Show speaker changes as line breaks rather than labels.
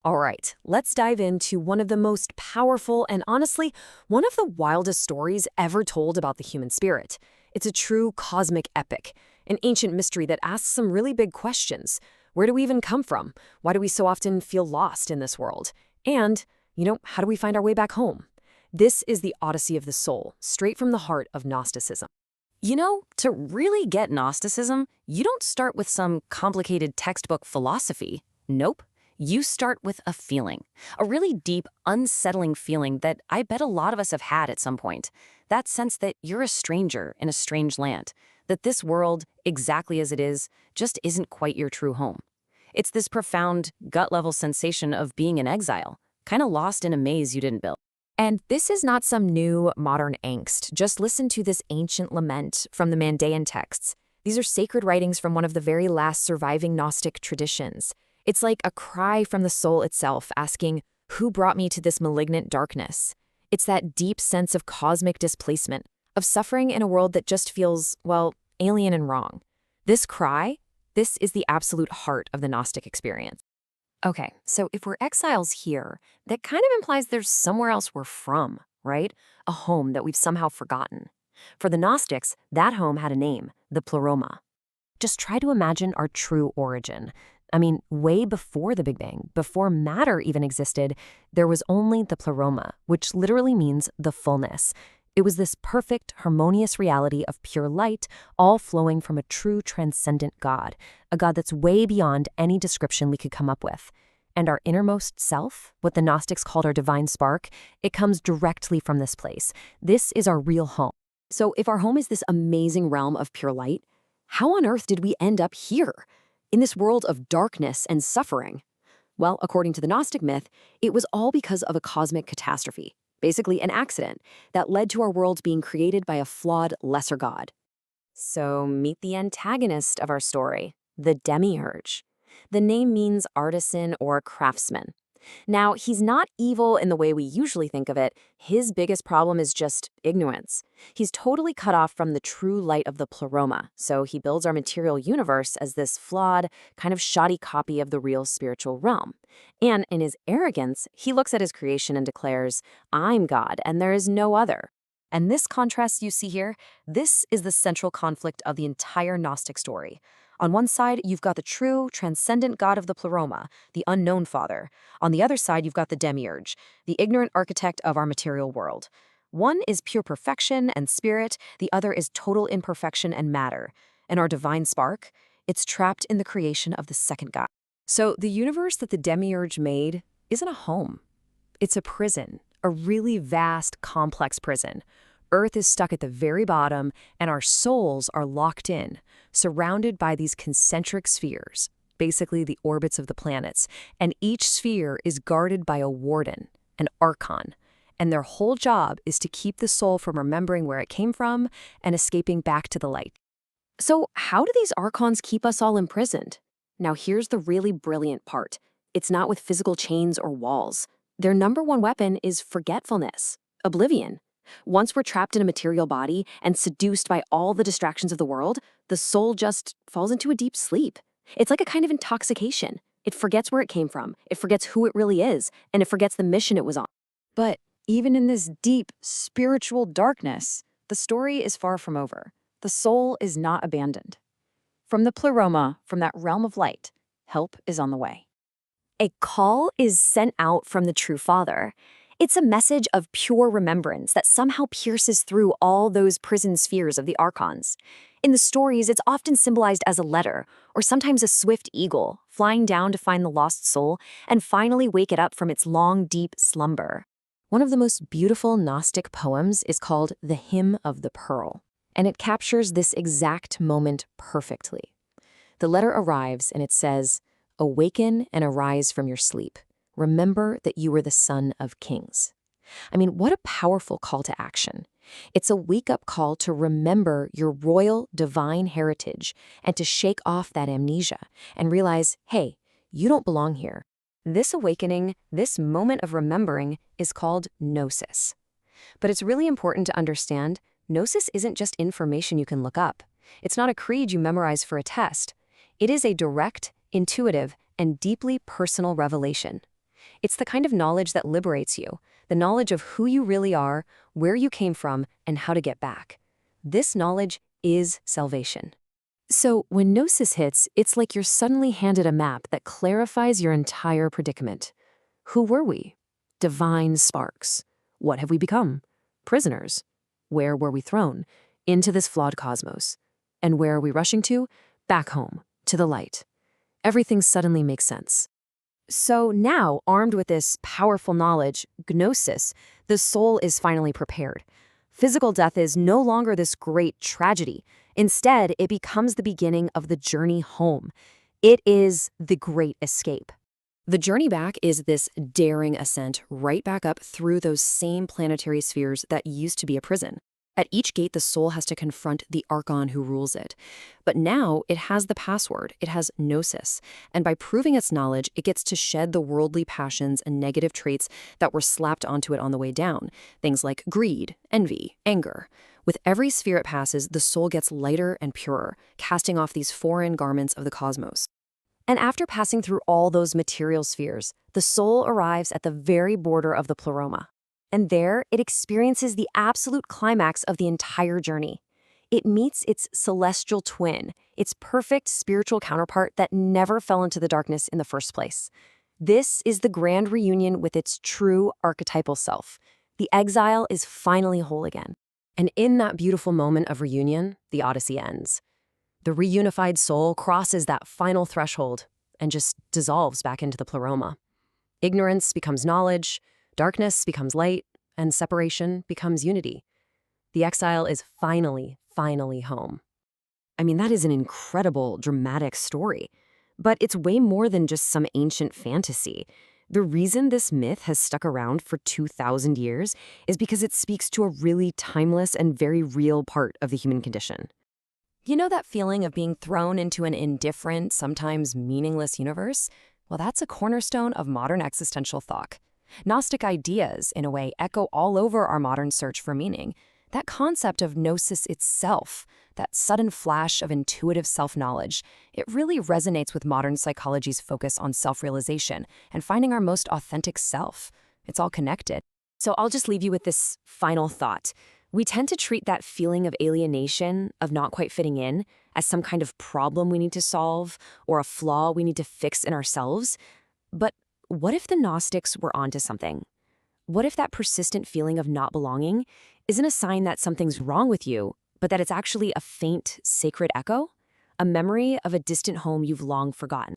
All right, let's dive into one of the most powerful and honestly, one of the wildest stories ever told about the human spirit. It's a true cosmic epic, an ancient mystery that asks some really big questions. Where do we even come from? Why do we so often feel lost in this world? And, how do we find our way back home? This is the Odyssey of the soul, straight from the heart of Gnosticism.
To really get Gnosticism, you don't start with some complicated textbook philosophy. Nope. You start with a feeling, a really deep, unsettling feeling that I bet a lot of us have had at some point. That sense that you're a stranger in a strange land, that this world, exactly as it is, just isn't quite your true home. It's this profound, gut-level sensation of being in exile, kind of lost in a maze you didn't build.
And this is not some new, modern angst. Just listen to this ancient lament from the Mandaean texts. These are sacred writings from one of the very last surviving Gnostic traditions. It's like a cry from the soul itself, asking, who brought me to this malignant darkness? It's that deep sense of cosmic displacement, of suffering in a world that just feels, well, alien and wrong. This cry, this is the absolute heart of the Gnostic experience. Okay, so if we're exiles here, that kind of implies there's somewhere else we're from, right? A home that we've somehow forgotten. For the Gnostics, that home had a name, the Pleroma. Just try to imagine our true origin. Way before the Big Bang, before matter even existed, there was only the Pleroma, which literally means the fullness. It was this perfect, harmonious reality of pure light, all flowing from a true transcendent God, a God that's way beyond any description we could come up with. And our innermost self, what the Gnostics called our divine spark, it comes directly from this place. This is our real home. So if our home is this amazing realm of pure light, how on earth did we end up here? In this world of darkness and suffering? Well, according to the Gnostic myth, it was all because of a cosmic catastrophe, basically an accident, that led to our world being created by a flawed lesser god. So meet the antagonist of our story, the Demiurge. The name means artisan or craftsman. Now, he's not evil in the way we usually think of it. His biggest problem is just ignorance. He's totally cut off from the true light of the Pleroma, so he builds our material universe as this flawed, kind of shoddy copy of the real spiritual realm. And in his arrogance, he looks at his creation and declares, I'm God, and there is no other. And this contrast you see here, this is the central conflict of the entire Gnostic story. On one side, you've got the true, transcendent God of the Pleroma, the unknown Father. On the other side, you've got the Demiurge, the ignorant architect of our material world. One is pure perfection and spirit, the other is total imperfection and matter. And our divine spark, it's trapped in the creation of the second God. So the universe that the Demiurge made isn't a home. It's a prison, a really vast, complex prison. Earth is stuck at the very bottom, and our souls are locked in, surrounded by these concentric spheres, basically the orbits of the planets, and each sphere is guarded by a warden, an archon, and their whole job is to keep the soul from remembering where it came from and escaping back to the light. So how do these archons keep us all imprisoned? Now here's the really brilliant part. It's not with physical chains or walls. Their number one weapon is forgetfulness, oblivion. Once we're trapped in a material body and seduced by all the distractions of the world, the soul just falls into a deep sleep. It's like a kind of intoxication. It forgets where it came from, it forgets who it really is, and it forgets the mission it was on. But even in this deep, spiritual darkness, the story is far from over. The soul is not abandoned. From the Pleroma, from that realm of light, help is on the way. A call is sent out from the true Father. It's a message of pure remembrance that somehow pierces through all those prison spheres of the archons. In the stories, it's often symbolized as a letter, or sometimes a swift eagle, flying down to find the lost soul and finally wake it up from its long, deep slumber. One of the most beautiful Gnostic poems is called The Hymn of the Pearl, and it captures this exact moment perfectly. The letter arrives and it says, "Awaken and arise from your sleep. Remember that you were the son of kings." What a powerful call to action. It's a wake-up call to remember your royal, divine heritage and to shake off that amnesia and realize, hey, you don't belong here. This awakening, this moment of remembering, is called Gnosis. But it's really important to understand, Gnosis isn't just information you can look up. It's not a creed you memorize for a test. It is a direct, intuitive, and deeply personal revelation. It's the kind of knowledge that liberates you, the knowledge of who you really are, where you came from, and how to get back. This knowledge is salvation. So when Gnosis hits, it's like you're suddenly handed a map that clarifies your entire predicament. Who were we? Divine sparks. What have we become? Prisoners. Where were we thrown? Into this flawed cosmos. And where are we rushing to? Back home, to the light. Everything suddenly makes sense. So now, armed with this powerful knowledge, Gnosis, the soul is finally prepared. Physical death is no longer this great tragedy. Instead, it becomes the beginning of the journey home. It is the great escape. The journey back is this daring ascent right back up through those same planetary spheres that used to be a prison. At each gate, the soul has to confront the archon who rules it. But now it has the password. It has Gnosis. And by proving its knowledge, it gets to shed the worldly passions and negative traits that were slapped onto it on the way down. Things like greed, envy, anger. With every sphere it passes, the soul gets lighter and purer, casting off these foreign garments of the cosmos. And after passing through all those material spheres, the soul arrives at the very border of the Pleroma. And there, it experiences the absolute climax of the entire journey. It meets its celestial twin, its perfect spiritual counterpart that never fell into the darkness in the first place. This is the grand reunion with its true archetypal self. The exile is finally whole again. And in that beautiful moment of reunion, the Odyssey ends. The reunified soul crosses that final threshold and just dissolves back into the Pleroma. Ignorance becomes knowledge, darkness becomes light, and separation becomes unity. The exile is finally home. I mean, that is an incredible, dramatic story. But it's way more than just some ancient fantasy. The reason this myth has stuck around for 2,000 years is because it speaks to a really timeless and very real part of the human condition. You know that feeling of being thrown into an indifferent, sometimes meaningless universe? Well, that's a cornerstone of modern existential thought. Gnostic ideas, in a way, echo all over our modern search for meaning. That concept of Gnosis itself, that sudden flash of intuitive self-knowledge, it really resonates with modern psychology's focus on self-realization and finding our most authentic self. It's all connected. So I'll just leave you with this final thought. We tend to treat that feeling of alienation, of not quite fitting in, as some kind of problem we need to solve or a flaw we need to fix in ourselves. But what if the Gnostics were onto something? What if that persistent feeling of not belonging isn't a sign that something's wrong with you, but that it's actually a faint, sacred echo? A memory of a distant home you've long forgotten?